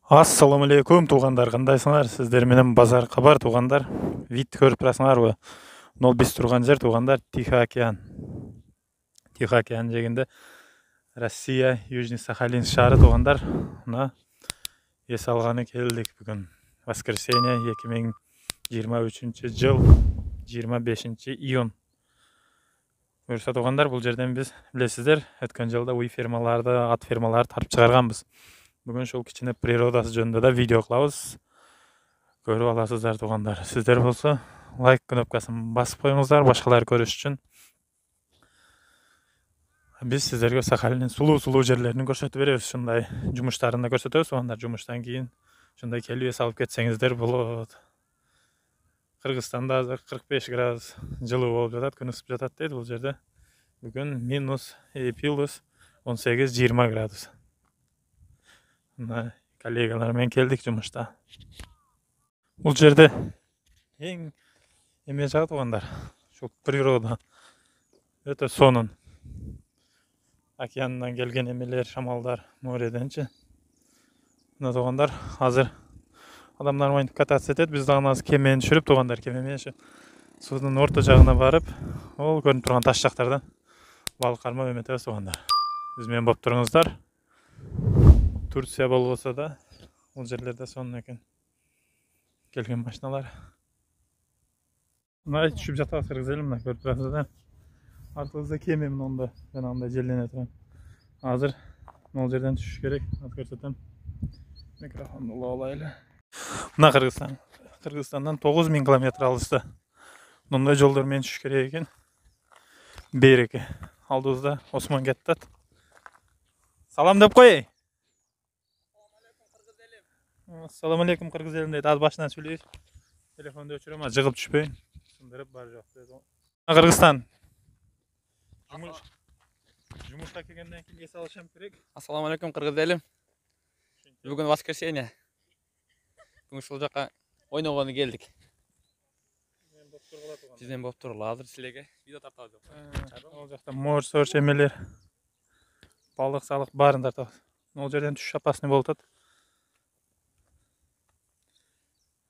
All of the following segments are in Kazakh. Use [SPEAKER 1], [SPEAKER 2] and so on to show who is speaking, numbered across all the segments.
[SPEAKER 1] Ассаламу алейкум туугандар, кандайсыңар? Сиздер менен базар кабар туугандар. Вид көрүп турасыңарбы? Мол биз турган жер туугандар Тихий океан. Тихий океан жегинде Россия, Южный Сахалин шаары туугандар. Мына эс алганы келдик бүгүн. Воскресенье 2023 жыл 25 июнь. Буюрса туугандар, бул жерден биз билесиздер, өткөн жылда уй фермаларды, ат фермаларды тарып чыгарганбыз. Бүгін шул кичине природасы жөнүндө да видео кылабыз. Көрүп аласыздар туугандар. Сиздер болсо лайк кнопкасын басып коюңуздар, башкалар көрүш үчүн. Биз сиздерге Сахалиндин сулуу жерлерин көрсөтүп беребиз, ушундай жумуштарын да көрсөтөбүз туугандар. Жумуштан кийин ушундай келип эс алып кетсеңиздер болот. Кыргызстанда азыр 45 градус жылуу болуп жатат, күн ысып жатат дейт бул жерде. Бүгүн минус плюс 18-20 градус. Коллегалармен келдик жумушта. Бул жерде эң эме жагы туугандар, ушул природа өтө сонун. Океандан келген эмелер, шамалдар, мореденчи. Мына туугандар, азыр адамдар моинтип кататься этет, биз дагы азыр кемени түшүрүп туугандар, кеме суунун орто жагына барып, ол көрүнүп турган таш жактардан балык кармап эметебиз туугандар. Биз менен болуп туруңуздар. Турция болбосо да, бул жерлерде сонун экен. Келген машиналар. Мына түшүп жатабыз кыргыз элим, мына көрүп турасыздар. Артыбызда кеме мында жанагындай желлене турган. Азыр могул жерден түшүш керек. Азыр көрсөтөм. Микрофонду улап алайлы. Мына Кыргызстандан 9000 километр алыста. Мындай жолдор менен түшүш керек экен. Береке. Алдыбызда Осмон кетти. Салам деп коеюн. Ассаламу алейкум кыргыз элим дейт. Az башынан сүйлөйбүз. Телефонду өчүрөм, жыгып түшпөйүн. Сындырып бар жок дейт. Кыргызстан. Жумушка келгенден кийин эс алышым керек.
[SPEAKER 2] Ассаламу алейкум кыргыз элим. Бүгүн воскресенье. Бүгүн ушул жака ойногону келдик. Сизден болуп тургула. Азыр силерге видео тартабыз.
[SPEAKER 1] Ал жакта морж эмелер. Балык салык баарын тартабыз. Могул жерден түшүш опасный болуп атат.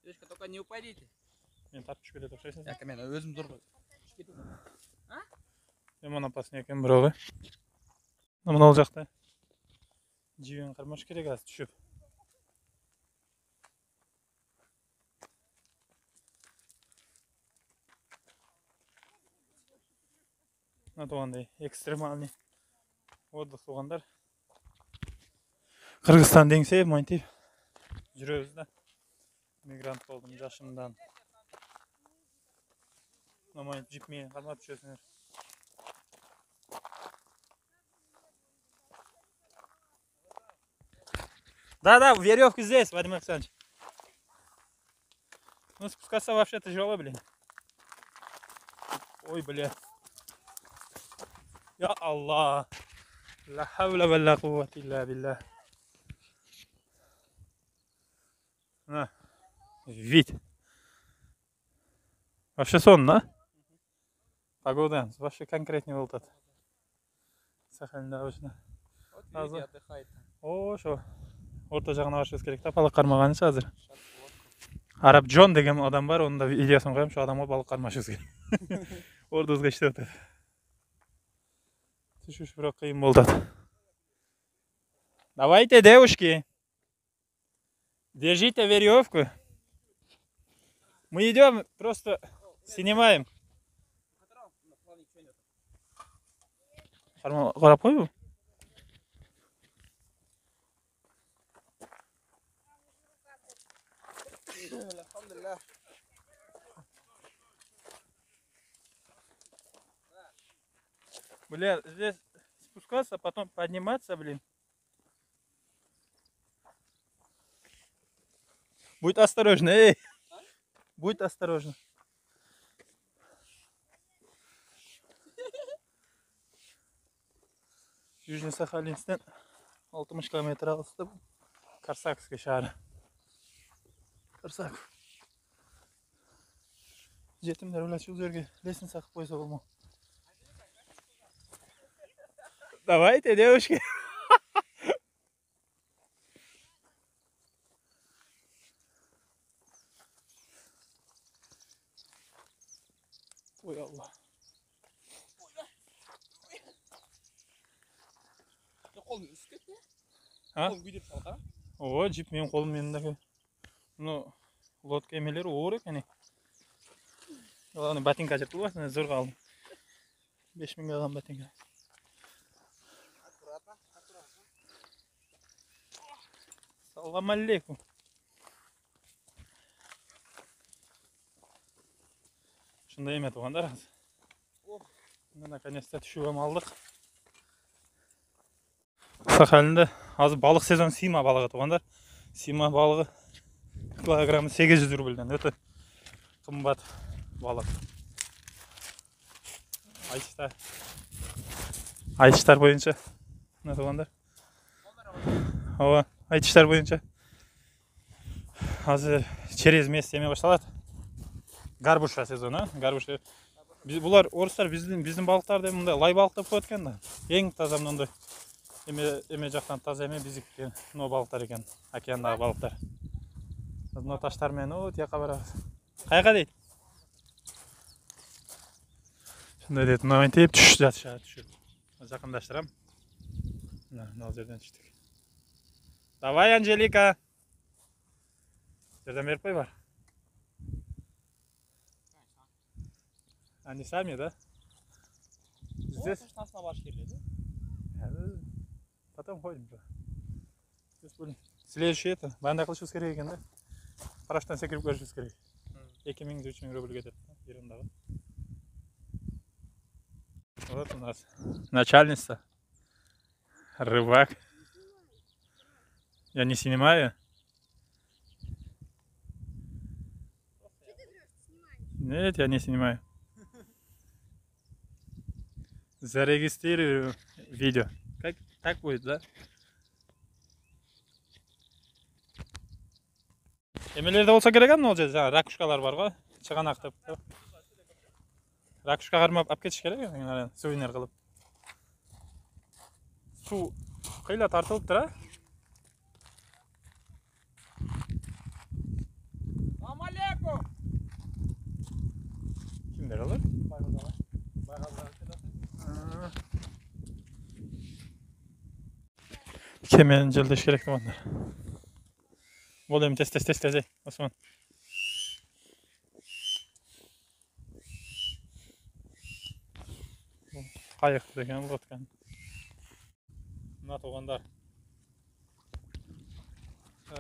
[SPEAKER 2] Девушка, только не упадите.
[SPEAKER 1] Мен тартып түшкөлөт окшойсуң.
[SPEAKER 2] Яка мен өзүм тургум.
[SPEAKER 1] Эмон опасный экен бирок. Мына ал жакта жибин кармаш керек азыр түшүп. Мына туугандай экстремальный отдых туугандар. Кыргызстан деңсе монтип жүрөбүз да. Мигрант болдум жашымдан. Монтип жип менен кармап түшөсүңөр. Да, веревка здесь, Вадим Александрович. Ну, спускаться вообще тяжело, блин. Ой, бля. Я Аллах. Ла хавля ва ла куввата илля билля. На. Вид. Вообще сон, да? Погода вообще конкретнее болуп атат. Сахалинде обычно.
[SPEAKER 2] Азыр отдыхает.
[SPEAKER 1] О, шо. Орто жагына барышыбыз керек да, балык кармаганчы азыр. Араб Джон деген адам бар, онун да видеосун коем, şu адамга балык кармашыбыз керек. Ордубузга иштеп атат. Түшүш бирок кыйын болуп атат. Давайте, девушки. Держите веревку. Мы идем, просто снимаем. Карап койбу? Бля, здесь спускаться, потом подниматься, блин. Будь осторожно, эй! Будь осторожно. Южный Сахалинстен 60 километр алыста Карсакский шаары. Карсак. Жетимдер эле ушул жерге лестница кылып койсо болмок. Давайте, девушки. Ой Allah.
[SPEAKER 2] Қолың үсіп кетті?
[SPEAKER 1] Ha?
[SPEAKER 2] Қолың күйдеп салға?
[SPEAKER 1] О, жип менің қолым меніңдегі. Ну, лодка емелері оор екен. Аны ботинка жыртылып басына зорға алдым. 5000 алған ботинка. Салам алейкум. Шындай еме туғандар. Наконец-то түшігім алдық. Сахалинде азы балық сезон сима балығы туғандар. Сима балығы килограммы 800 рубльден өте қымбат балық. Айтыштар бойынша. Мына туғандар. Ова, айтыштар бойынша. Азы через месяц еме башталады. Гарбуша сезоны, гарбуша. Бұлар орыстар біздің балықтарды мында лай балық деп қояды екен да. Ең таза мынандай еме жақтан таза еме біздікі но балықтар екен, океандағы балықтар. Но таштармен о тияққа барамыз. Қайға дейді? Шындай дейді, мынау теп түш жатыша түшіп. Жақындаштырам. Мына жерден түштік. Давай, Анжелика. Жерден беріп қой бар. Они сами, да? Здесь?
[SPEAKER 2] Ташнасына барыш келеді.
[SPEAKER 1] Потом ходим. Здесь будем. Следующий это. Банда қылышымыз керек екен да. Параштан секіріп көрішіміз керек. 2000-3000 рубль кетеді. Еріндағы. Вот у нас начальница. Рыбак. Я не снимаю. Нет, я не снимаю. Зарегистрирую видео. Как? Так будет, да? Емелерде болса керек ем, ол жерде ракушкалар бар ғой, шығанақ деп. Ракушка қармап алып кетіш керек ем, сувенир қылып. Су қайла тартылып тұр, а?
[SPEAKER 2] Амалеку!
[SPEAKER 1] Kimler alır? Kemerini cıldışı gerek onlar. Olayım tez. Osman. Kayık degen lotkan. Mına toğanдар.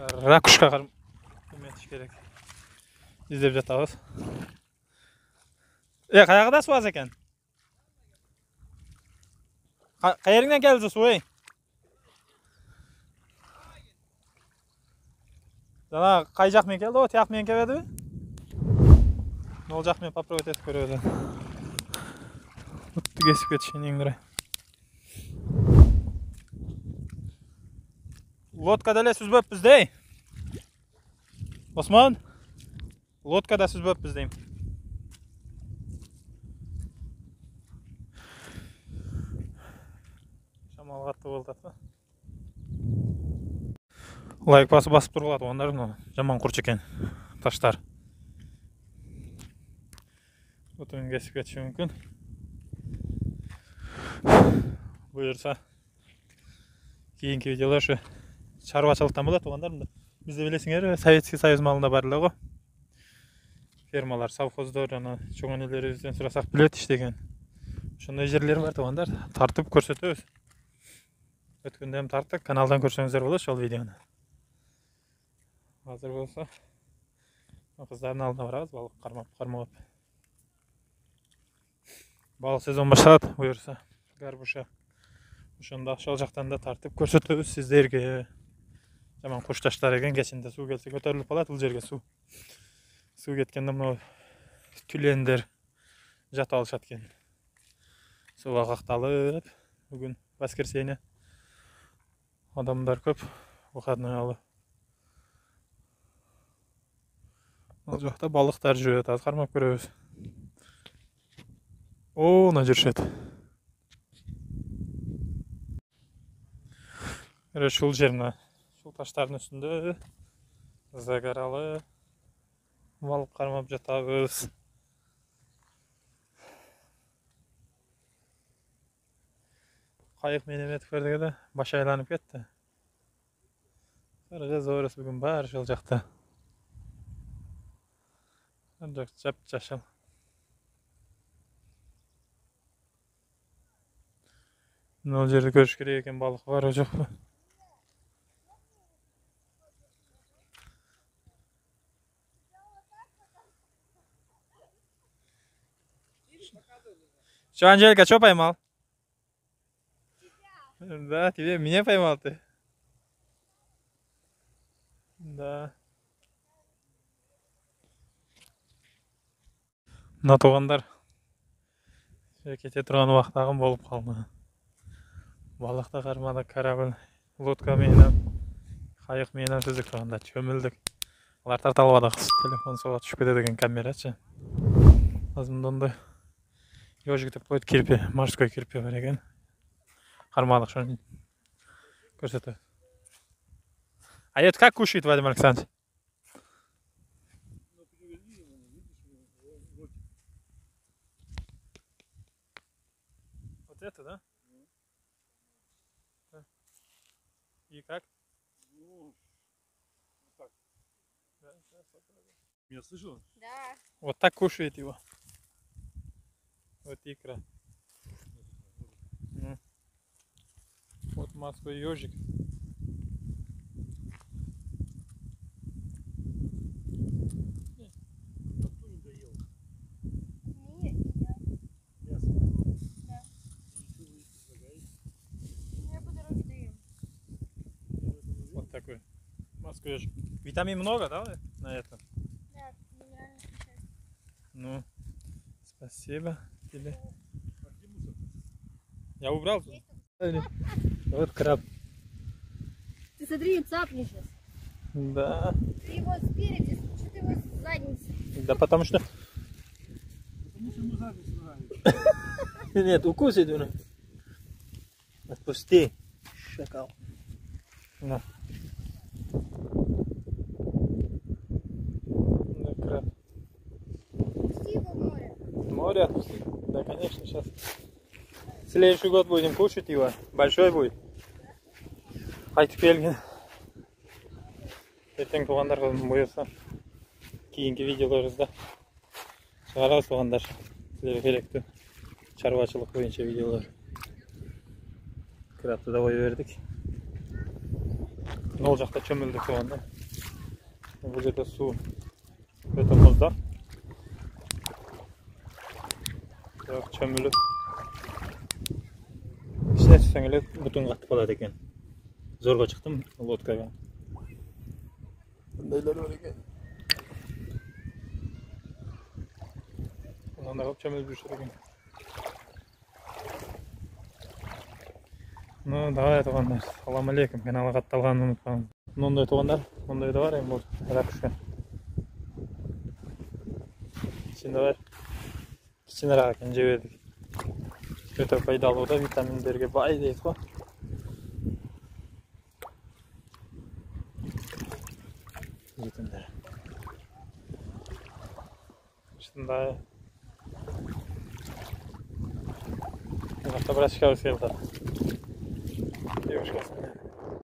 [SPEAKER 1] Rakuşka qarım көмetiş gerek. İzlep жатабыз. Қаяғыда су аз екен? Қайеріңнен келді су, ей? Жана қай жақмен келді, о, тияқмен келеді? Ол жақмен попробовать етіп көреді. Ұтты кесіп кетішкен ең дұрай. Лодкада әле сүзбөп біздей. Осман, лодкада сүзбөп біздейм. Шамал қатты болды. Лайк басып тұрғылады, ондар жаман құрч екен таштар. Отымен кесіп кетіші мүмкін. Бұйырса кейінгі видеолар шы шаруашылықтан болады оғандар. Бізде білесіңер, Советский Союз малында барлығы. Фермалар, совхоздар, чоң өнелерімізден сұрасақ білет іштеген. Шындай жерлер бар оғандар. Тартып көрсетеміз. Өткендем тарттық, каналдан көрсеңіздер болады шол видеоны. Hazır болса, қыздардың алдына барамыз, балық қармап. Балық сезон башталады, бұйырса, гарбуша. Ошонда шол жақтан да тартып көрсөтөбүз сиздерге. Жаман кушташтар экен, кечинде суу келсе көтөрүлүп калат бул жерге суу. Суу кеткенде мына түлендер жата алышат экен. Сууга какталып, бүгүн воскресенье. Адамдар көп, выходной алып. Ол жақта балықтар жүреді, аз қармап көрөбүз. О, мына жүрүшөт. Шул жеріне, шул таштардың үстінде загаралы балық қармап жатабыз. kayık menep etip verdik de baş aylanıp gitti. Kırgız orası bugün bari olacakta. Ancak çap-çaşıl. Ne yerde görüş gerek eken balık var ocak mı? Şu Angelika что поймал? Да, тебе меня поймал ты. Да. Мына туғандар кете тұрған уақыттағым болып қалды. Балықты қармады, корабль, лодка менен, қайық менен түздік тұрғанда чөмілдік. Олар тарталбады, телефон суға түшіп кетеді деген камерачы. Азымдонды ежик деп қойды, кирпе, морской кирпе бар екен. Қармадық шоны көрсетті. А это как кушает, Вадим Александрович? Вот это, да? И как?
[SPEAKER 3] Ну, вот так.
[SPEAKER 1] Да, сейчас попробуем.
[SPEAKER 3] Меня слышала?
[SPEAKER 4] Да.
[SPEAKER 1] Вот так кушает его. Вот икра. Ну. Вот морской ежик.
[SPEAKER 3] А кто не доел?
[SPEAKER 4] Не,
[SPEAKER 3] Мясо.
[SPEAKER 4] Да.
[SPEAKER 3] И что вы предлагаете?
[SPEAKER 4] я по дороге даю.
[SPEAKER 3] Я в этом уверен.
[SPEAKER 1] Вот такой морской ежик. Витамин много, да, на этом?
[SPEAKER 4] Да, минеральный включать.
[SPEAKER 1] Ну, спасибо тебе.
[SPEAKER 3] А где мусор?
[SPEAKER 1] Я убрал тут. Вот краб.
[SPEAKER 4] Ты смотри, цапни сейчас.
[SPEAKER 1] Да.
[SPEAKER 4] Ты его спереди, что ты его с задницы?
[SPEAKER 1] Да потому что...
[SPEAKER 3] Потому что ему задницу нравится.
[SPEAKER 1] Нет, укусит он. Отпусти. Шакал. На. Да, краб.
[SPEAKER 4] Пусти его в море.
[SPEAKER 1] Море отпусти. Да, конечно, сейчас. Следующий год будем кушать его. Большой будет. Айтып келген. Ертең туғандар бұйырса кейінгі видеоларымызда шығарамыз туғандар. Сіздерге керекті шаруашылық бойынша видеолар. Крабты да қойып бердік. Ол жақта чөмілдік туғанда. Бұл жерде су өте мұздақ. Бірақ чөміліп ішіне түссең еле бұтың қатып қалады екен. Зорға шықтым лодкаға. Бұндайлар бар екен. Онда көп чөміліп жүрші екен. Ну, давай туғандар. Салам алейкум. Каналға атталғанын ұмытпаңыз. Мұндай туғандар, мұндай да бар, бұл ракушка. İçinde var. İçinde rahat önce verdik. Öte faydalı o da vitaminlerge bay değil bu. Vitaminler. Şimdi daha Hasta para çıkarız geldi. Девушка.